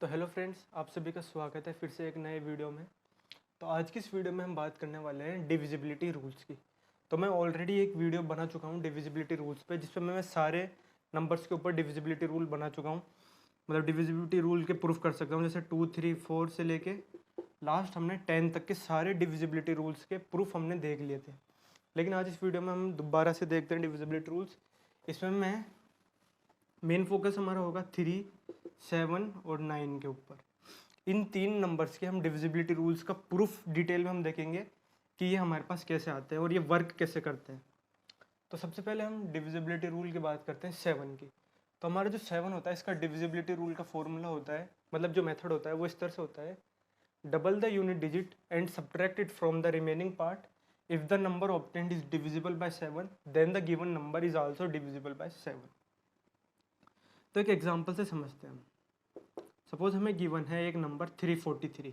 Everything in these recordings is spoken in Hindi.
तो हेलो फ्रेंड्स, आप सभी का स्वागत है फिर से एक नए वीडियो में। तो आज की इस वीडियो में हम बात करने वाले हैं डिविजिबिलिटी रूल्स की। तो मैं ऑलरेडी एक वीडियो बना चुका हूँ डिविजिबिलिटी रूल्स पे, जिसपे मैं सारे नंबर्स के ऊपर डिविजिबिलिटी रूल बना चुका हूँ। मतलब डिविजिबिलिटी रूल के प्रूफ कर सकता हूँ, जैसे 2, 3, 4 से लेके लास्ट हमने 10 तक के सारे डिविजिबिलिटी रूल्स के प्रूफ हमने देख लिए थे। लेकिन आज इस वीडियो में हम दोबारा से देखते हैं डिविजिबिलिटी रूल्स। इसमें मैं मेन फोकस हमारा होगा 3, 7 और 9 के ऊपर। इन तीन नंबर्स के हम डिविजिबिलिटी रूल्स का प्रूफ डिटेल में हम देखेंगे कि ये हमारे पास कैसे आते हैं और ये वर्क कैसे करते हैं। तो सबसे पहले हम डिविजिबिलिटी रूल की बात करते हैं 7 की। तो हमारा जो 7 होता है, इसका डिविजिबिलिटी रूल का फॉर्मूला होता है, मतलब जो मेथड होता है वो इस तरह से होता है: double the unit digit and subtract it from the remaining part. If the number obtained is divisible by 7, then the given number is also divisible by 7। तो एक एग्जांपल से समझते हैं हम। सपोज हमें गिवन है एक नंबर 343।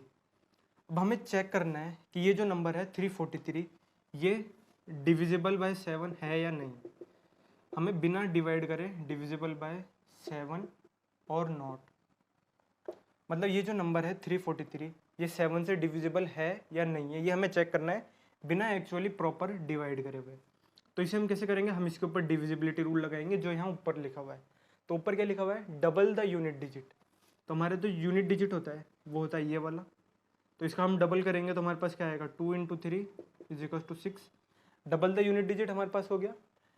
अब हमें चेक करना है कि ये जो नंबर है 343 ये डिविजिबल बाय 7 है या नहीं। हमें बिना डिवाइड करे डिविजिबल बाय 7 और नॉट, मतलब ये जो नंबर है 343 ये 7 से डिविजिबल है या नहीं है, ये हमें चेक करना है बिना एक्चुअली प्रॉपर डिवाइड करे हुए। तो इसे हम कैसे करेंगे, हम इसके ऊपर डिविजिबिलिटी रूल लगाएंगे जो यहाँ ऊपर लिखा हुआ है। तो ऊपर क्या लिखा हुआ है, डबल द यूनिट डिजिट। तो हमारे जो यूनिट डिजिट होता है वो होता है ये वाला। तो इसका हम डबल करेंगे तो हमारे पास क्या आएगा, 2 × 3 = 6। डबल द यूनिट डिजिट हमारे पास हो गया।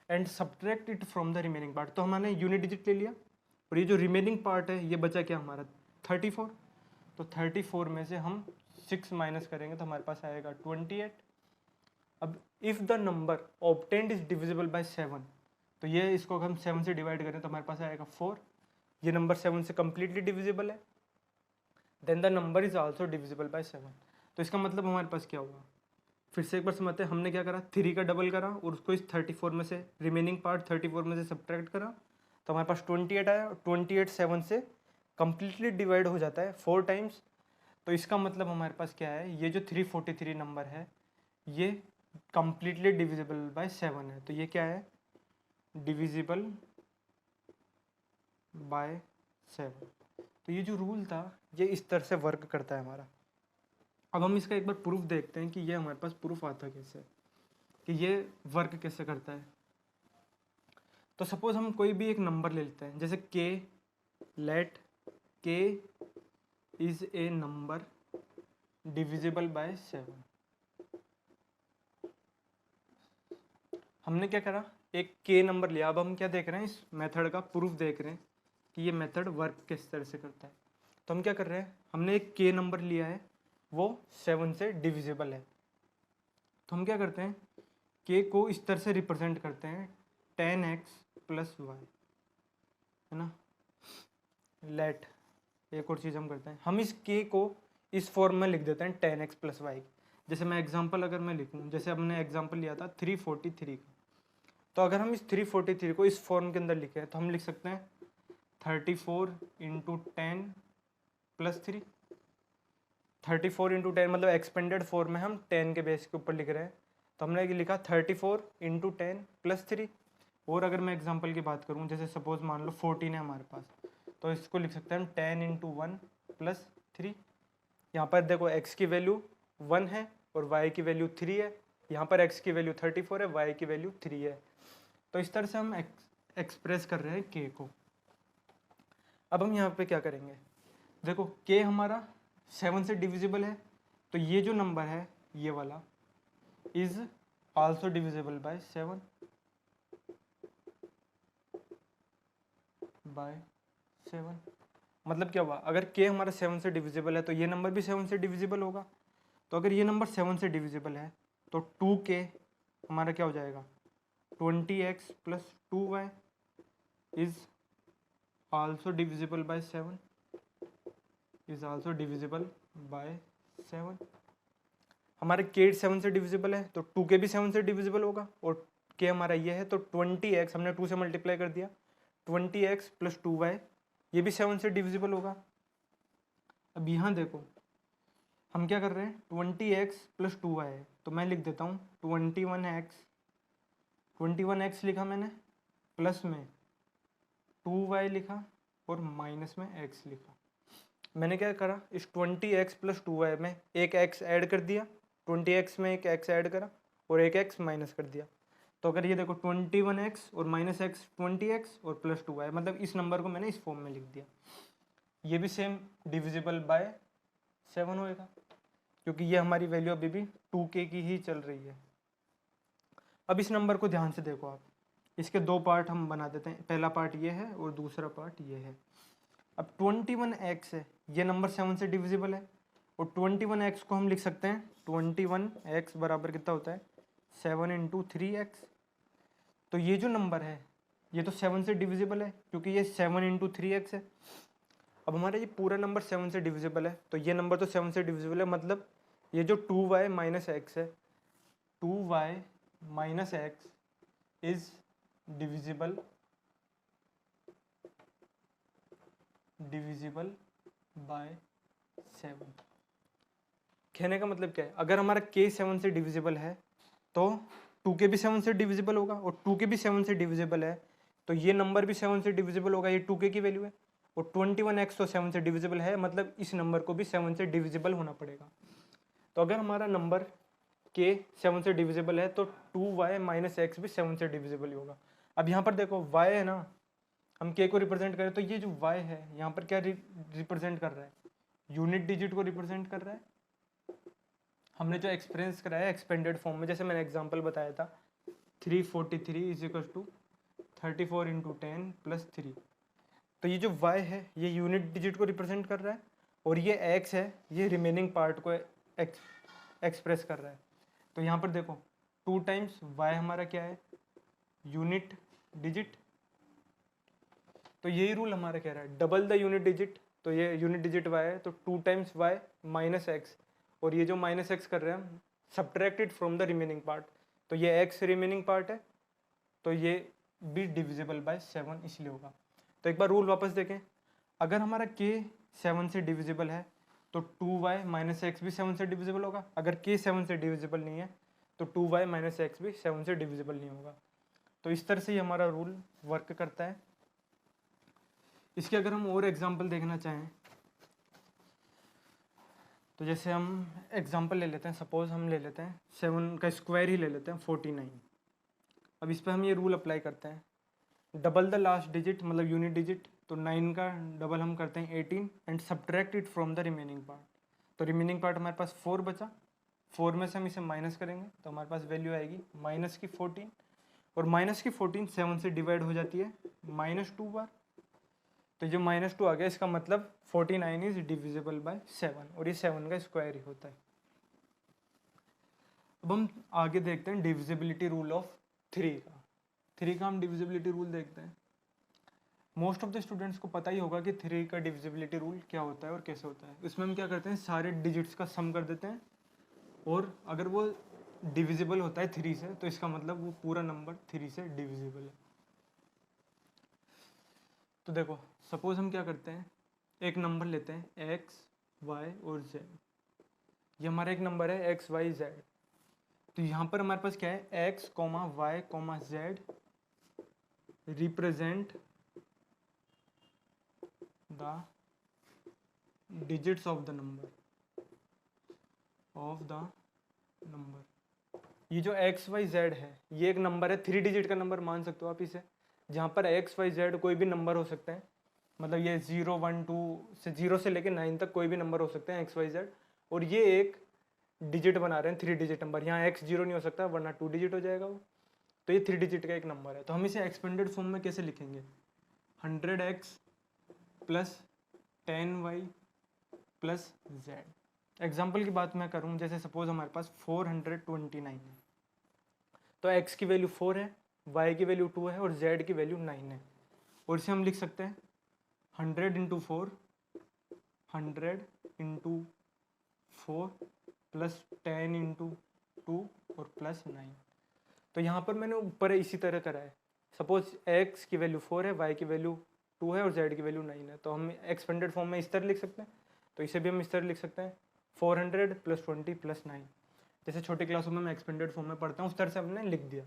And subtract it from the remaining part. तो हमने यूनिट डिजिट ले लिया और ये जो रिमेनिंग पार्ट है ये बचा क्या हमारा, 34। तो 34 में से हम 6 माइनस करेंगे तो हमारे पास आएगा 28। अब if the number obtained is divisible by 7, तो ये इसको हम 7 से डिवाइड करें तो हमारे पास आएगा 4। ये नंबर 7 से कम्प्लीटली डिविजिबल है, then the number is also divisible by 7। तो इसका मतलब हमारे पास क्या हुआ, फिर से एक बार समझते हैं। हमने क्या करा, 3 का डबल करा और उसको इस 34 में से रिमेनिंग पार्ट 34 में से सब्ट्रैक्ट करा तो हमारे पास 28 आया। 28 7 से कम्प्लीटली डिवाइड हो जाता है 4 टाइम्स। तो इसका मतलब हमारे पास क्या है, ये जो 343 नंबर है ये कम्प्लीटली डिविजिबल बाय 7 है। तो ये क्या है, डिविजिबल बाय 7। तो ये जो रूल था ये इस तरह से वर्क करता है हमारा। अब हम इसका एक बार प्रूफ देखते हैं कि ये हमारे पास प्रूफ आता कैसे है, कि ये वर्क कैसे करता है। तो सपोज हम कोई भी एक नंबर ले लेते हैं, जैसे के, लेट के is a number divisible by 7। हमने क्या करा, एक के नंबर लिया। अब हम क्या देख रहे हैं, इस मेथड का प्रूफ देख रहे हैं कि ये मेथड वर्क किस तरह से करता है। तो हम क्या कर रहे हैं, हमने एक के नंबर लिया है वो 7 से डिविजिबल है। तो हम क्या करते हैं, के को इस तरह से रिप्रेजेंट करते हैं 10x + y, है ना। लेट एक और चीज़ हम करते हैं, हम इस के को इस फॉर्म में लिख देते हैं 10x + y। जैसे मैं एग्जांपल अगर मैं लिखूं, जैसे हमने एग्जांपल लिया था 343 का, तो अगर हम इस 343 को इस फॉर्म के अंदर लिखें तो हम लिख सकते हैं 34 × 10 + 3। 34 × 10 मतलब एक्सपेंडेड फॉर्म में हम 10 के बेस के ऊपर लिख रहे हैं। तो हमने लिखा 34 × 10 + 3। और अगर मैं एग्जांपल की बात करूं, जैसे सपोज मान लो 14 है हमारे पास, तो इसको लिख सकते हैं हम 10 × 1 + 3। यहाँ पर देखो x की वैल्यू 1 है और y की वैल्यू 3 है। यहाँ पर x की वैल्यू 34 है, y की वैल्यू 3 है। तो इस तरह से हम एक्सप्रेस कर रहे हैं k को। अब हम यहाँ पे क्या करेंगे, देखो k हमारा 7 से डिविजिबल है, तो ये जो नंबर है ये वाला is also divisible by 7 by 7। मतलब क्या हुआ, अगर k हमारा 7 से डिविजिबल है तो ये नंबर भी 7 से डिविजिबल होगा। तो अगर ये नंबर 7 से डिविजिबल है तो 2k हमारा क्या हो जाएगा, 20x + 2y is also divisible by 7, is also divisible by 7। हमारे k 7 से डिविजिबल है तो 2k भी 7 से डिविजिबल होगा, और k हमारा ये है तो 20x हमने 2 से मल्टीप्लाई कर दिया, 20x + 2y ये भी 7 से डिविजिबल होगा। अब यहाँ देखो हम क्या कर रहे हैं, 20x + 2y है, तो मैं लिख देता हूँ 21x लिखा मैंने, प्लस में 2y लिखा और माइनस में x लिखा। मैंने क्या करा, इस 20x प्लस 2y में एक x ऐड कर दिया, 20x में एक x ऐड करा और एक x माइनस कर दिया। तो अगर ये देखो 21x और माइनस एक्स 20x और प्लस 2y, मतलब इस नंबर को मैंने इस फॉर्म में लिख दिया। ये भी सेम डिविजिबल बाय 7 होएगा, क्योंकि ये हमारी वैल्यू अभी भी 2k की ही चल रही है। अब इस नंबर को ध्यान से देखो आप, इसके दो पार्ट हम बना देते हैं, पहला पार्ट ये है और दूसरा पार्ट ये है। अब 21x है, ये नंबर 7 से डिविजिबल है और 21x को हम लिख सकते हैं 21x बराबर कितना होता है 7 इंटू 3x। तो ये जो नंबर है ये तो 7 से डिविजिबल है क्योंकि ये 7 इंटू 3x है। अब हमारा ये पूरा नंबर 7 से डिविजिबल है, तो ये नंबर तो 7 से डिविजिबल है, मतलब ये जो 2y माइनस एक्स है, 2y minus x is divisible by 7। कहने का मतलब क्या है, अगर हमारा k 7 से डिविजिबल है तो 2k भी 7 से डिविजिबल होगा, और 2k भी 7 से डिविजिबल है तो ये नंबर भी 7 से डिविजिबल होगा, ये 2k की वैल्यू है। और 21x तो 7 से डिविजिबल है, मतलब इस नंबर को भी 7 से डिविजिबल होना पड़ेगा। तो अगर हमारा नंबर k 7 से डिविजिबल है तो 2y माइनस एक्स भी 7 से डिविजिबल ही होगा। अब यहाँ पर देखो y है ना, हम k को रिप्रेजेंट करें तो ये जो y है यहाँ पर क्या रिप्रेजेंट कर रहा है, यूनिट डिजिट को रिप्रेजेंट कर रहा है। हमने जो एक्सपीरियंस कराया एक्सपेंडेड फॉर्म में, जैसे मैंने एग्जांपल बताया था 343 is equal to 34 into 10 plus 3। तो ये जो y है ये यूनिट डिजिट को रिप्रेजेंट कर रहा है, और ये x है ये रिमेनिंग पार्ट को एक्सप्रेस कर रहा है। तो यहाँ पर देखो 2 टाइम्स y हमारा क्या है, यूनिट डिजिट। तो यही रूल हमारा कह रहा है, डबल द यूनिट डिजिट। तो ये यूनिट डिजिट y है, तो 2 टाइम्स y माइनस एक्स, और ये जो माइनस एक्स कर रहे हैं हम subtracted from the remaining part, तो ये x रिमेनिंग पार्ट है, तो ये भी डिविजिबल बाय 7 इसलिए होगा। तो एक बार रूल वापस देखें, अगर हमारा k 7 से डिविजिबल है तो 2y माइनस एक्स भी 7 से डिविजिबल होगा, अगर k 7 से डिविजिबल नहीं है तो 2y माइनस एक्स भी 7 से डिविजिबल नहीं होगा। तो इस तरह से ही हमारा रूल वर्क करता है। इसके अगर हम और एग्जांपल देखना चाहें तो जैसे हम एग्जांपल ले लेते हैं, सपोज हम ले लेते हैं 7 का स्क्वायर ही ले लेते हैं 49। अब इस पर हम ये रूल अप्लाई करते हैं, डबल द लास्ट डिजिट मतलब यूनिट डिजिट, तो 9 का डबल हम करते हैं 18 and subtract it from the remaining part. तो रिमेनिंग पार्ट हमारे पास 4 बचा, 4 में से हम इसे माइनस करेंगे तो हमारे पास वैल्यू आएगी माइनस की 14, और माइनस की 14 7 से डिवाइड हो जाती है -2 बार। तो जो -2 आ गया इसका मतलब 49 इज डिविजिबल बाय 7, और ये 7 का स्क्वायर ही होता है। अब हम आगे देखते हैं डिविजिबिलिटी रूल ऑफ 3 का। 3 का हम डिविजिबिलिटी रूल देखते हैं। मोस्ट ऑफ द स्टूडेंट्स को पता ही होगा कि 3 का डिविजिबिलिटी रूल क्या होता है और कैसे होता है। इसमें हम क्या करते हैं, सारे डिजिट्स का सम कर देते हैं, और अगर वो डिविजिबल होता है 3 से तो इसका मतलब वो पूरा नंबर 3 से डिविजिबल है। तो देखो सपोज हम क्या करते हैं, एक नंबर लेते हैं x, y और z। ये हमारा एक नंबर है x, y, z। तो यहाँ पर हमारे पास क्या है, x, y, z represent the digits of the number ये जो x, y, z है ये एक नंबर है, 3 डिजिट का नंबर मान सकते हो आप इसे, जहाँ पर x, y, z कोई भी नंबर हो सकता है। मतलब ये 0, 1, 2 से 0 से लेकर 9 तक कोई भी नंबर हो सकते हैं x, y, z, और ये एक डिजिट बना रहे हैं 3 डिजिट नंबर। यहाँ x 0 नहीं हो सकता वरना 2 डिजिट हो जाएगा वो, तो ये 3 डिजिट का एक नंबर है। तो हम इसे एक्सपेंडेड फॉर्म में कैसे लिखेंगे, 100x plus 10y plus z। Example की बात मैं करूँ, जैसे सपोज हमारे पास 429 है, तो x की वैल्यू 4 है, y की वैल्यू 2 है और z की वैल्यू 9 है, और इसे हम लिख सकते हैं 100 इंटू 4 प्लस 10 इंटू 2 और प्लस 9। तो यहाँ पर मैंने ऊपर इसी तरह करा है, सपोज x की वैल्यू 4 है, y की वैल्यू 2 है और z की वैल्यू 9 है, तो हम एक्सपेंडेड फॉर्म में इस तरह लिख सकते हैं। तो इसे भी हम इस तरह लिख सकते हैं 400 प्लस 20 प्लस 9। जैसे छोटी क्लासों में मैं एक्सपेंडेड फॉर्म में पढ़ता हूँ उस तरह से हमने लिख दिया।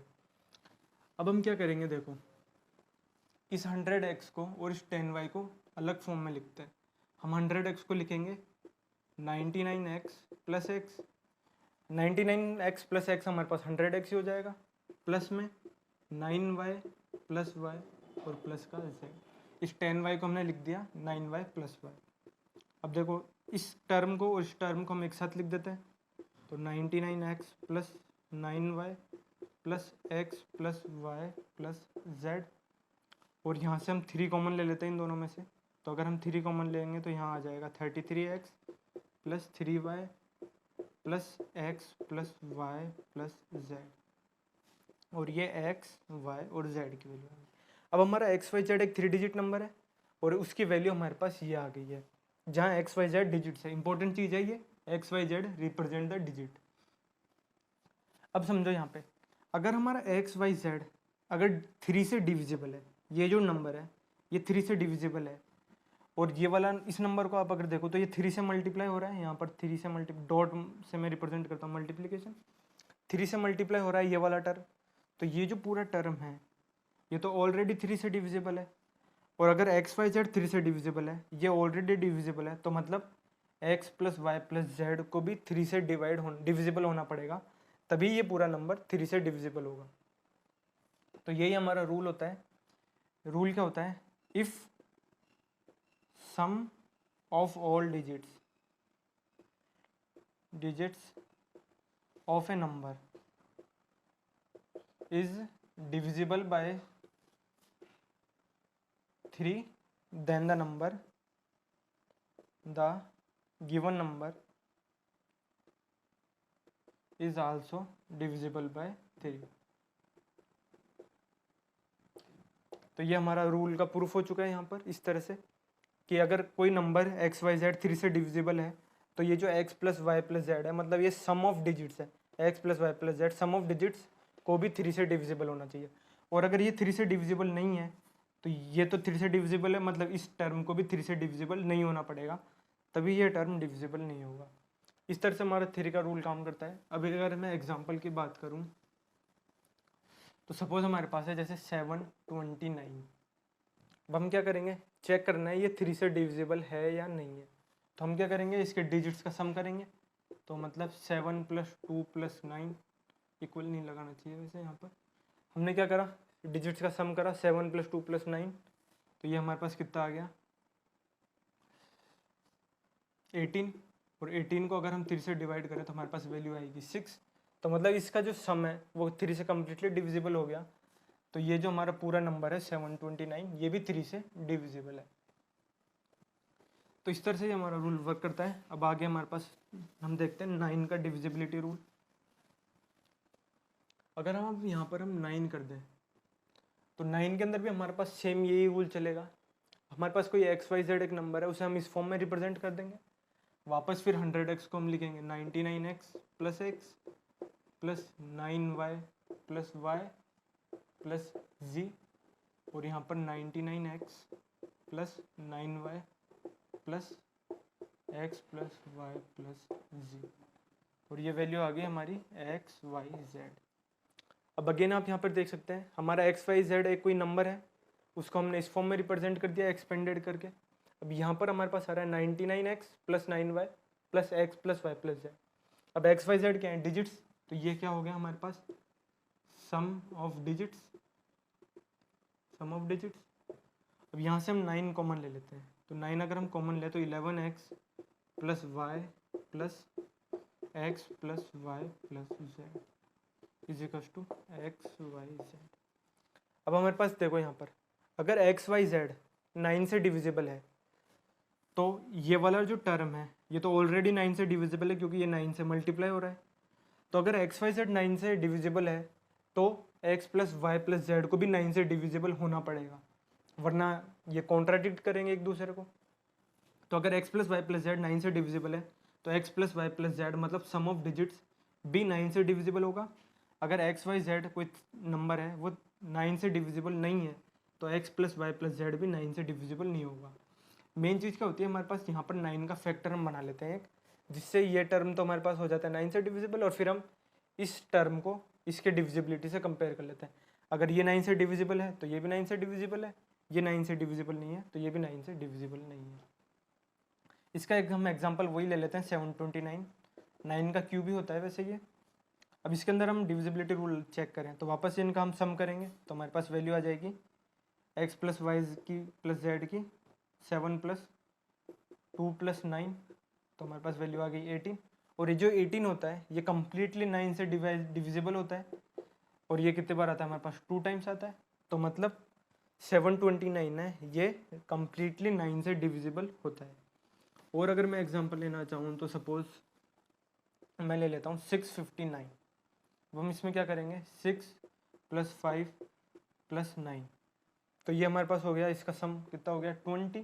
अब हम क्या करेंगे, देखो इस 100x को और इस 10y को अलग फॉर्म में लिखते हैं। हम 100x को लिखेंगे 99x plus x. 99x plus x हमारे पास 100x ही हो जाएगा, प्लस में 9y प्लस वाई और प्लस का z। इस 10y को हमने लिख दिया 9y प्लस वाई। अब देखो इस टर्म को और इस टर्म को हम एक साथ लिख देते हैं, तो 99x plus 9y plus x plus y plus z, और यहाँ से हम 3 कॉमन ले लेते हैं इन दोनों में से। तो अगर हम 3 कॉमन लेंगे तो यहाँ आ जाएगा 33x plus 3y plus x plus y plus z, और ये x, y और z की वैल्यू है। अब हमारा x y z एक 3 डिजिट नंबर है और उसकी वैल्यू हमारे पास ये आ गई है, जहाँ x y z डिजिट्स है। इंपॉर्टेंट चीज़ है ये, x y z represent the digit. अब समझो यहाँ पे अगर हमारा x y z अगर 3 से डिविजिबल है, ये जो नंबर है ये 3 से डिविजिबल है, और ये वाला इस नंबर को आप अगर देखो तो ये 3 से मल्टीप्लाई हो रहा है, यहाँ पर 3 से डॉट से मैं रिप्रेजेंट करता हूँ मल्टीप्लिकेशन, 3 से मल्टीप्लाई हो रहा है ये वाला टर्म। तो ये जो पूरा टर्म है ये तो ऑलरेडी 3 से डिविजिबल है, और अगर एक्स वाई जेड 3 से डिविजिबल है, ये ऑलरेडी डिविजिबल है, तो मतलब x plus y plus z को भी 3 से डिविजिबल होना पड़ेगा, तभी ये पूरा नंबर 3 से डिविजिबल होगा। तो यही हमारा रूल होता है। रूल क्या होता है? If sum of all digits of a number is divisible by 3, then the given number is also divisible by 3। तो ये हमारा रूल का प्रूफ हो चुका है यहाँ पर इस तरह से कि अगर कोई नंबर एक्स वाई जेड 3 से डिविजिबल है तो ये जो x plus y plus z है, मतलब ये सम ऑफ डिजिट्स है, x plus y plus z sum of digits को भी 3 से डिविजिबल होना चाहिए। और अगर ये 3 से डिविजिबल नहीं है तो ये तो 3 से डिविजिबल है, मतलब इस टर्म को भी 3 से डिविजिबल नहीं होना पड़ेगा, तभी ये टर्म डिविजिबल नहीं होगा। इस तरह से हमारा 3 का रूल काम करता है। अभी अगर मैं एग्जांपल की बात करूं तो सपोज हमारे पास है जैसे 729। अब हम क्या करेंगे, चेक करना है ये 3 से डिविजिबल है या नहीं है। तो हम क्या करेंगे, इसके डिजिट्स का सम करेंगे। तो मतलब 7 + 2 + 9 इक्वल नहीं लगाना चाहिए वैसे, यहाँ पर हमने क्या करा, डिजिट्स का सम करा 7 + 2 + 9, तो ये हमारे पास कितना आ गया 18, और 18 को अगर हम 3 से डिवाइड करें तो हमारे पास वैल्यू आएगी 6। तो मतलब इसका जो सम है वो 3 से कम्प्लीटली डिविजिबल हो गया। तो ये जो हमारा पूरा नंबर है 729 ये भी 3 से डिविजिबल है। तो इस तरह से ही हमारा रूल वर्क करता है। अब आगे हमारे पास हम देखते हैं 9 का डिविजिबिलिटी रूल। अगर हम अब यहाँ पर हम 9 कर दें तो 9 के अंदर भी हमारे पास सेम यही रूल चलेगा। हमारे पास कोई एक्स वाई जेड एक नंबर है, उसे हम इस फॉर्म में रिप्रेजेंट कर देंगे। वापस फिर 100x को हम लिखेंगे 99x plus x plus 9y plus y plus z, और यहाँ पर 99x plus 9y plus x plus y plus z, और ये वैल्यू आ गई हमारी एक्स वाई जेड। अब अगेन आप यहाँ पर देख सकते हैं हमारा एक्स वाई जेड एक कोई नंबर है, उसको हमने इस फॉर्म में रिप्रेजेंट कर दिया एक्सपेंडेड करके। अब यहाँ पर हमारे पास आ रहा है 99x plus 9y plus x plus y plus z. अब एक्स वाई जेड क्या है, डिजिट्स, तो ये क्या हो गया हमारे पास sum of digits, sum of digits. अब यहाँ से हम 9 कॉमन ले लेते हैं, तो 9 अगर हम कॉमन ले तो 11x plus y plus x plus y plus z is equals to x y z. अब हमारे पास देखो यहाँ पर अगर एक्स वाई जेड 9 से डिविजिबल है तो ये वाला जो टर्म है ये तो ऑलरेडी 9 से डिविजिबल है क्योंकि ये 9 से मल्टीप्लाई हो रहा है। तो अगर एक्स वाई जेड 9 से डिविजिबल है तो x plus y plus z को भी 9 से डिविजिबल होना पड़ेगा, वरना ये कॉन्ट्राडिक्ट करेंगे एक दूसरे को। तो अगर x plus y plus z 9 से डिविजिबल है तो x plus y plus z मतलब सम ऑफ डिजिट्स भी 9 से डिविजिबल होगा। अगर एक्स वाई जेड कोई नंबर है वो 9 से डिविजिबल नहीं है तो x plus y plus z भी 9 से डिविजिबल नहीं होगा। मेन चीज़ क्या होती है, हमारे पास यहाँ पर 9 का फैक्टर हम बना लेते हैं एक, जिससे ये टर्म तो हमारे पास हो जाता है 9 से डिविजिबल, और फिर हम इस टर्म को इसके डिविजिबिलिटी से कंपेयर कर लेते हैं। अगर ये 9 से डिविजिबल है तो ये भी 9 से डिविजिबल है, ये 9 से डिविजिबल नहीं है तो ये भी 9 से डिविजिबल नहीं है। इसका एक हम एग्जांपल वही ले लेते हैं 729, 9 का क्यूब ही होता है वैसे ये। अब इसके अंदर हम डिविजिबिलिटी रूल चेक करें तो वापस इनका हम सम करेंगे तो हमारे पास वैल्यू आ जाएगी x प्लस वाई की प्लस जेड की 7 प्लस 2 प्लस 9, तो हमारे पास वैल्यू आ गई 18। और ये जो 18 होता है ये कम्प्लीटली 9 से डिविजिबल होता है, और ये कितने बार आता है हमारे पास 2 टाइम्स आता है, तो मतलब 729 है ये कम्प्लीटली 9 से डिविजिबल होता है। और अगर मैं एग्जांपल लेना चाहूँ तो सपोज मैं ले लेता हूँ 659। अब हम इसमें क्या करेंगे 6 प्लस 5 प्लस 9, तो ये हमारे पास हो गया, इसका सम कितना हो गया 20।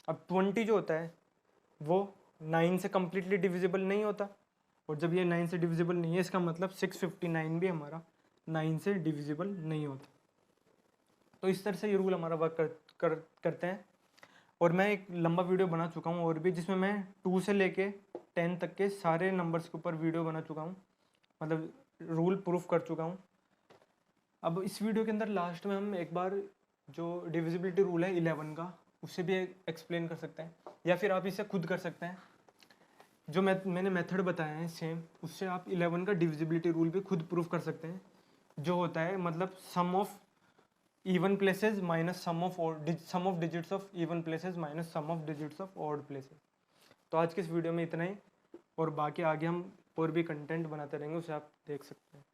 अब 20 जो होता है वो 9 से कम्प्लीटली डिविजिबल नहीं होता, और जब ये 9 से डिविजिबल नहीं है इसका मतलब 659 भी हमारा 9 से डिविजिबल नहीं होता। तो इस तरह से ये रूल हमारा वर्क करते हैं। और मैं एक लंबा वीडियो बना चुका हूँ और भी, जिसमें मैं 2 से लेके 10 तक के सारे नंबर्स के ऊपर वीडियो बना चुका हूँ, मतलब रूल प्रूफ कर चुका हूँ। अब इस वीडियो के अंदर लास्ट में हम एक बार जो डिविजिबिलिटी रूल है 11 का उससे भी एक्सप्लेन कर सकते हैं, या फिर आप इसे खुद कर सकते हैं। जो मैंने मेथड बताया है सेम, उससे आप 11 का डिविजिबिलिटी रूल भी खुद प्रूफ कर सकते हैं, जो होता है मतलब sum of even places minus sum of digits of even places minus sum of digits of odd places. तो आज के इस वीडियो में इतना ही, और बाकी आगे हम और भी कंटेंट बनाते रहेंगे, उसे आप देख सकते हैं।